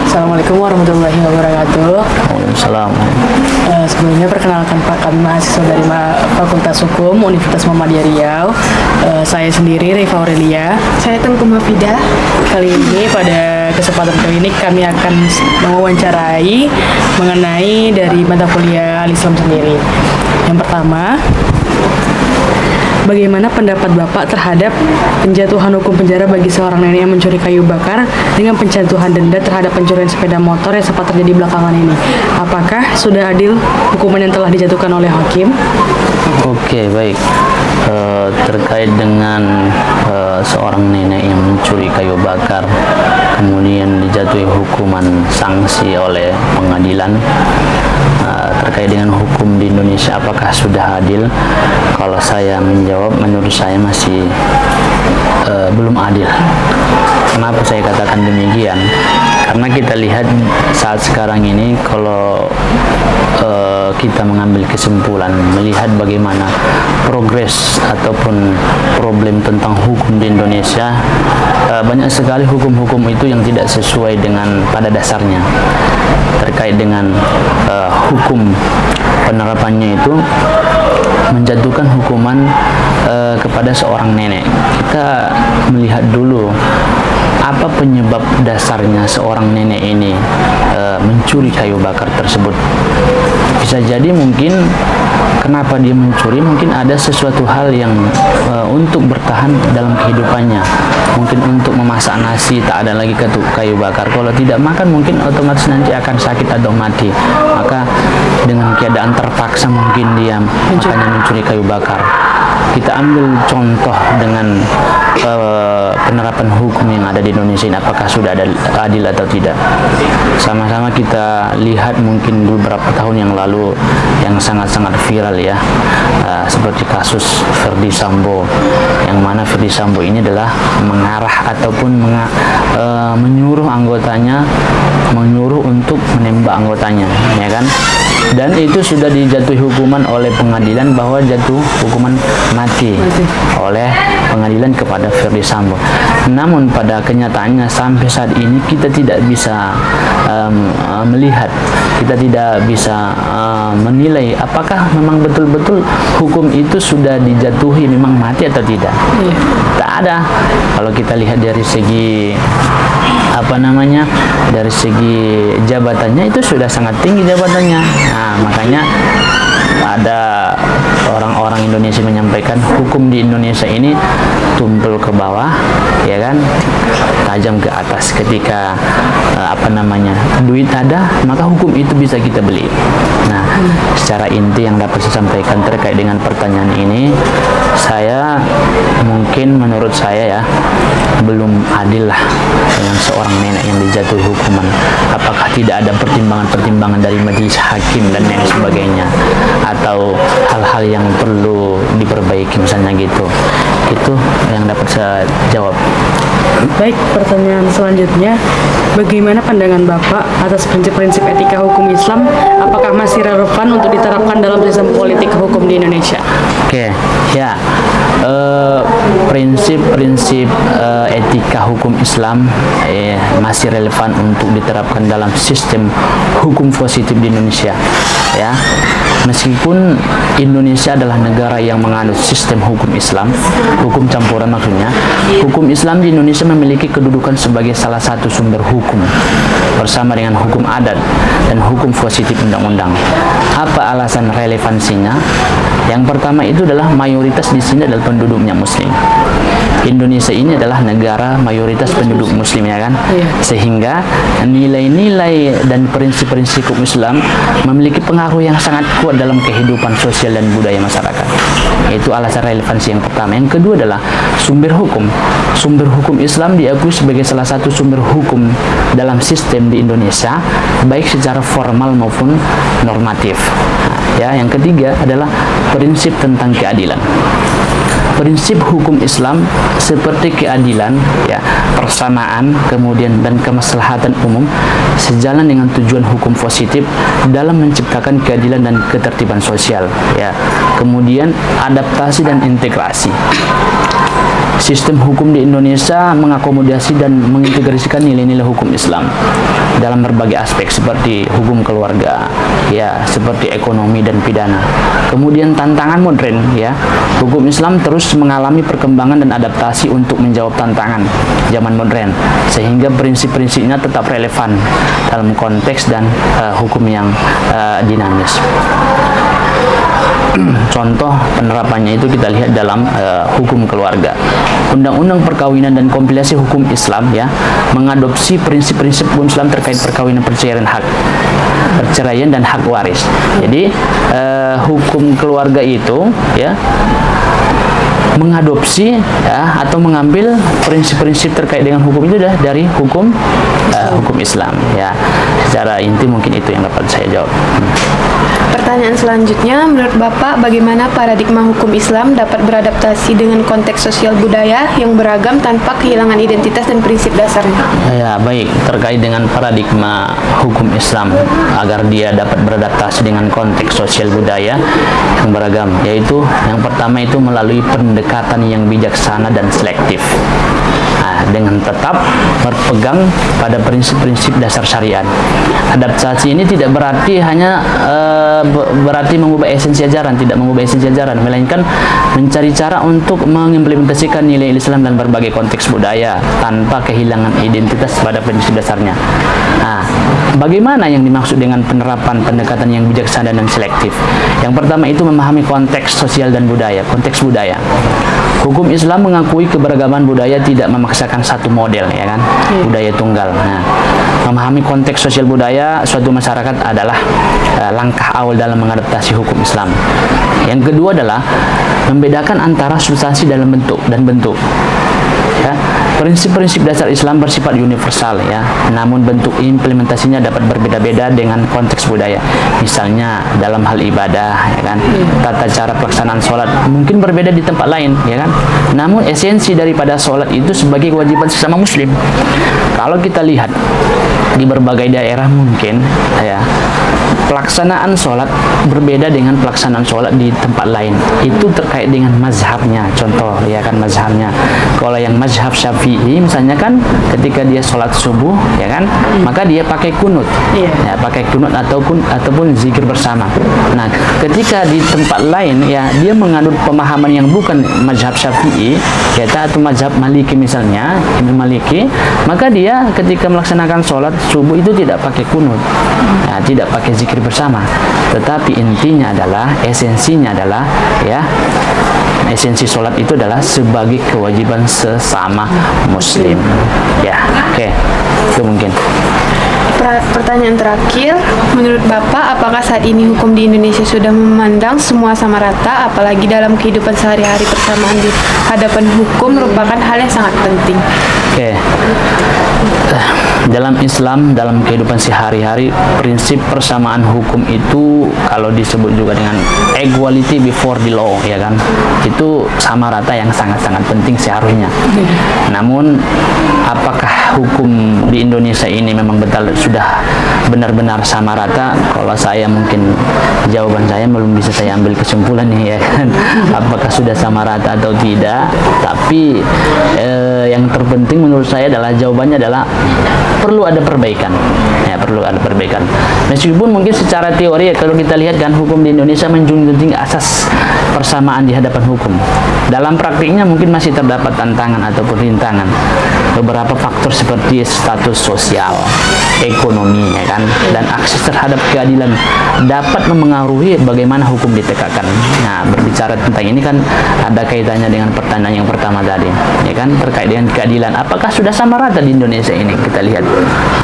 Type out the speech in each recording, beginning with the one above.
Assalamualaikum warahmatullahi wabarakatuh. Waalaikumsalam. Sebelumnya perkenalkan Pak, kami mahasiswa dari Fakultas Hukum Universitas Muhammadiyah Riau. Saya sendiri Rifa Aurelia. Saya Tengku Mafida. Kali ini pada kesempatan kali ini kami akan mewawancarai mengenai dari mata kuliah Al-Islam sendiri. Yang pertama, bagaimana pendapat Bapak terhadap penjatuhan hukum penjara bagi seorang nenek yang mencuri kayu bakar dengan penjatuhan denda terhadap pencurian sepeda motor yang sempat terjadi belakangan ini? Apakah sudah adil hukuman yang telah dijatuhkan oleh hakim? Oke, baik. Terkait dengan seorang nenek yang mencuri kayu bakar kemudian dijatuhi hukuman sanksi oleh pengadilan, terkait dengan hukum di Indonesia apakah sudah adil? Kalau saya menjawab, menurut saya masih belum adil. Kenapa saya katakan demikian? Karena kita lihat saat sekarang ini, kalau kita mengambil kesimpulan melihat bagaimana progres ataupun problem tentang hukum di Indonesia, banyak sekali hukum-hukum itu yang tidak sesuai dengan pada dasarnya. Terkait dengan hukum penerapannya itu menjatuhkan hukuman kepada seorang nenek. Kita melihat dulu apa penyebab dasarnya seorang nenek ini mencuri kayu bakar tersebut. Bisa jadi mungkin kenapa dia mencuri, mungkin ada sesuatu hal yang untuk bertahan dalam kehidupannya, mungkin untuk memasak nasi tak ada lagi kayu bakar, kalau tidak makan mungkin otomatis nanti akan sakit atau mati, maka dengan keadaan terpaksa mungkin dia makanya mencuri kayu bakar. Kita ambil contoh dengan penerapan hukum yang ada di Indonesia ini, apakah sudah ada adil atau tidak. Sama-sama kita lihat mungkin beberapa tahun yang lalu yang sangat-sangat viral ya, seperti kasus Ferdy Sambo, yang mana Ferdy Sambo ini adalah mengarah ataupun menyuruh anggotanya, menyuruh untuk menembak anggotanya, ya kan? Dan itu sudah dijatuhi hukuman oleh pengadilan bahwa jatuh hukuman mati oleh pengadilan kepada Ferdy Sambo. Namun pada kenyataannya sampai saat ini kita tidak bisa melihat, kita tidak bisa menilai apakah memang betul-betul hukum itu sudah dijatuhi memang mati atau tidak. Tak ada. Kalau kita lihat dari segi dari segi jabatannya itu sudah sangat tinggi jabatannya. Nah, makanya ada orang-orang Indonesia menyampaikan hukum di Indonesia ini tumpul ke bawah, ya kan, tajam ke atas. Ketika duit ada, maka hukum itu bisa kita beli. Nah, secara inti yang dapat saya sampaikan terkait dengan pertanyaan ini, menurut saya ya, belum adil lah dengan seorang nenek yang dijatuhi hukuman. Apakah tidak ada pertimbangan-pertimbangan dari majelis hakim dan lain sebagainya, atau hal-hal yang perlu diperbaiki misalnya gitu. Itu yang dapat saya jawab. Baik, pertanyaan selanjutnya, bagaimana pandangan Bapak atas prinsip-prinsip etika hukum Islam? Apakah masih relevan untuk diterapkan dalam sistem politik hukum di Indonesia? Oke, ya, prinsip-prinsip etika hukum Islam masih relevan untuk diterapkan dalam sistem hukum positif di Indonesia. Ya, meskipun Indonesia adalah negara yang menganut sistem hukum Islam, hukum campuran maksudnya, hukum Islam di Indonesia memiliki kedudukan sebagai salah satu sumber hukum bersama dengan hukum adat dan hukum positif undang-undang. Apa alasan relevansinya? Yang pertama itu adalah mayoritas di sini adalah penduduknya Muslim. Indonesia ini adalah negara mayoritas penduduk Muslim, ya kan? Sehingga nilai-nilai dan prinsip-prinsip hukum Islam memiliki pengaruh yang sangat kuat dalam kehidupan sosial dan budaya masyarakat. Itu alasan relevansi yang pertama. Yang kedua adalah sumber hukum. Sumber hukum Islam diakui sebagai salah satu sumber hukum dalam sistem di Indonesia, baik secara formal maupun normatif. Ya, yang ketiga adalah prinsip tentang keadilan. Prinsip hukum Islam seperti keadilan, ya, persamaan, kemudian dan kemaslahatan umum sejalan dengan tujuan hukum positif dalam menciptakan keadilan dan ketertiban sosial, ya. Kemudian adaptasi dan integrasi. sistem hukum di Indonesia mengakomodasi dan mengintegrasikan nilai-nilai hukum Islam dalam berbagai aspek seperti hukum keluarga, ya, seperti ekonomi dan pidana. Kemudian tantangan modern, ya, hukum Islam terus mengalami perkembangan dan adaptasi untuk menjawab tantangan zaman modern, sehingga prinsip-prinsipnya tetap relevan dalam konteks dan hukum yang dinamis. Contoh penerapannya itu kita lihat dalam hukum keluarga. Undang-undang perkawinan dan kompilasi hukum Islam, ya, mengadopsi prinsip-prinsip hukum Islam terkait perkawinan, perceraian dan hak waris. Jadi hukum keluarga itu, ya, mengadopsi, ya, atau mengambil prinsip-prinsip terkait dengan hukum itu dari hukum Islam, ya. Secara inti mungkin itu yang dapat saya jawab. Pertanyaan selanjutnya, menurut Bapak, bagaimana paradigma hukum Islam dapat beradaptasi dengan konteks sosial budaya yang beragam tanpa kehilangan identitas dan prinsip dasarnya? Ya, baik, terkait dengan paradigma hukum Islam agar dia dapat beradaptasi dengan konteks sosial budaya yang beragam, yaitu yang pertama itu melalui pendekatan yang bijaksana dan selektif. Dengan tetap berpegang pada prinsip-prinsip dasar syariat. Adaptasi ini tidak berarti hanya berarti mengubah esensi ajaran, tidak mengubah esensi ajaran, melainkan mencari cara untuk mengimplementasikan nilai Islam dalam berbagai konteks budaya tanpa kehilangan identitas pada prinsip dasarnya. Bagaimana yang dimaksud dengan penerapan pendekatan yang bijaksana dan selektif? Yang pertama itu memahami konteks sosial dan budaya, konteks budaya. Hukum Islam mengakui keberagaman budaya, tidak memaksakan satu model, ya kan, budaya tunggal. Memahami konteks sosial budaya suatu masyarakat adalah langkah awal dalam mengadaptasi hukum Islam. Yang kedua adalah membedakan antara substansi dalam bentuk dan bentuk. Ya, prinsip-prinsip dasar Islam bersifat universal, ya, namun bentuk implementasinya dapat berbeda-beda dengan konteks budaya. Misalnya dalam hal ibadah, ya kan, tata cara pelaksanaan sholat mungkin berbeda di tempat lain, ya kan, namun esensi daripada sholat itu sebagai kewajiban sesama muslim. Kalau kita lihat di berbagai daerah mungkin, ya, pelaksanaan sholat berbeda dengan pelaksanaan sholat di tempat lain. Itu terkait dengan mazhabnya. Contoh, ya kan, mazhabnya. Kalau yang mazhab Syafi'i misalnya kan, ketika dia sholat subuh, ya kan, maka dia pakai kunut, ya, pakai kunut ataupun zikir bersama. Nah, ketika di tempat lain, ya, dia menganut pemahaman yang bukan mazhab Syafi'i, ya, atau mazhab Maliki misalnya, Imam Maliki, maka dia ketika melaksanakan sholat subuh itu tidak pakai kunut, ya, tidak pakai zikir bersama, tetapi intinya adalah, esensinya adalah, ya, esensi sholat itu adalah sebagai kewajiban sesama muslim, ya. Oke, itu mungkin. Pertanyaan terakhir, menurut Bapak, apakah saat ini hukum di Indonesia sudah memandang semua sama rata, apalagi dalam kehidupan sehari-hari persamaan di hadapan hukum merupakan hal yang sangat penting? Oke. Dalam Islam, dalam kehidupan sehari-hari, prinsip persamaan hukum itu kalau disebut juga dengan equality before the law, ya kan, itu sama rata yang sangat-sangat penting seharusnya. Namun apakah hukum di Indonesia ini memang betul sudah benar-benar sama rata? Kalau saya mungkin jawaban saya belum bisa saya ambil kesimpulan nih, ya kan, apakah sudah sama rata atau tidak. Tapi yang terpenting menurut saya adalah jawabannya adalah perlu ada perbaikan, ya, perlu ada perbaikan. Meskipun mungkin secara teori, ya, kalau kita lihat kan, hukum di Indonesia menjunjung tinggi asas persamaan di hadapan hukum. Dalam praktiknya mungkin masih terdapat tantangan ataupun rintangan. Beberapa faktor seperti status sosial, ekonomi, ya kan, dan akses terhadap keadilan dapat memengaruhi bagaimana hukum ditegakkan. Nah, berbicara tentang ini kan ada kaitannya dengan pertanyaan yang pertama tadi, ya kan, terkait dengan keadilan. Apakah sudah sama rata di Indonesia ini? Kita lihat.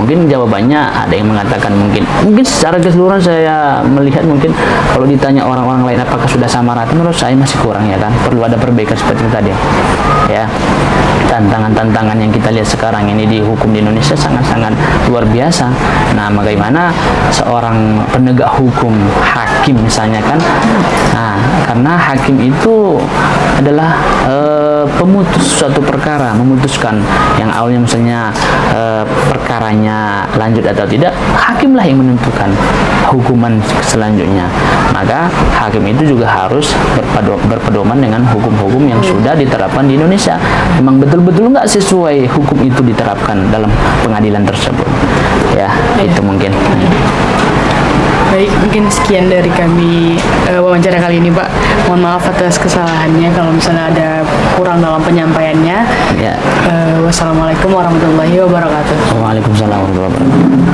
Mungkin jawabannya ada yang mengatakan mungkin secara keseluruhan saya melihat mungkin kalau ditanya orang-orang lain apakah sudah sama rata, menurut saya masih kurang, ya kan, perlu ada perbaikan seperti itu tadi, ya. Tantangan-tantangan yang kita lihat sekarang ini di hukum di Indonesia sangat-sangat luar biasa. Nah, bagaimana seorang penegak hukum, hakim misalnya kan, nah, karena hakim itu adalah pemutus suatu perkara memutuskan yang awalnya misalnya perkaranya lanjut atau tidak, hakimlah yang menentukan hukuman selanjutnya. Maka hakim itu juga harus berpedoman dengan hukum-hukum yang sudah diterapkan di Indonesia. Memang betul-betul nggak sesuai hukum itu diterapkan dalam pengadilan tersebut. Ya, itu mungkin. Baik, mungkin sekian dari kami wawancara kali ini, Pak. Mohon maaf atas kesalahannya kalau misalnya ada kurang dalam penyampaiannya. Ya. Wassalamualaikum warahmatullahi wabarakatuh. Waalaikumsalam warahmatullahi wabarakatuh.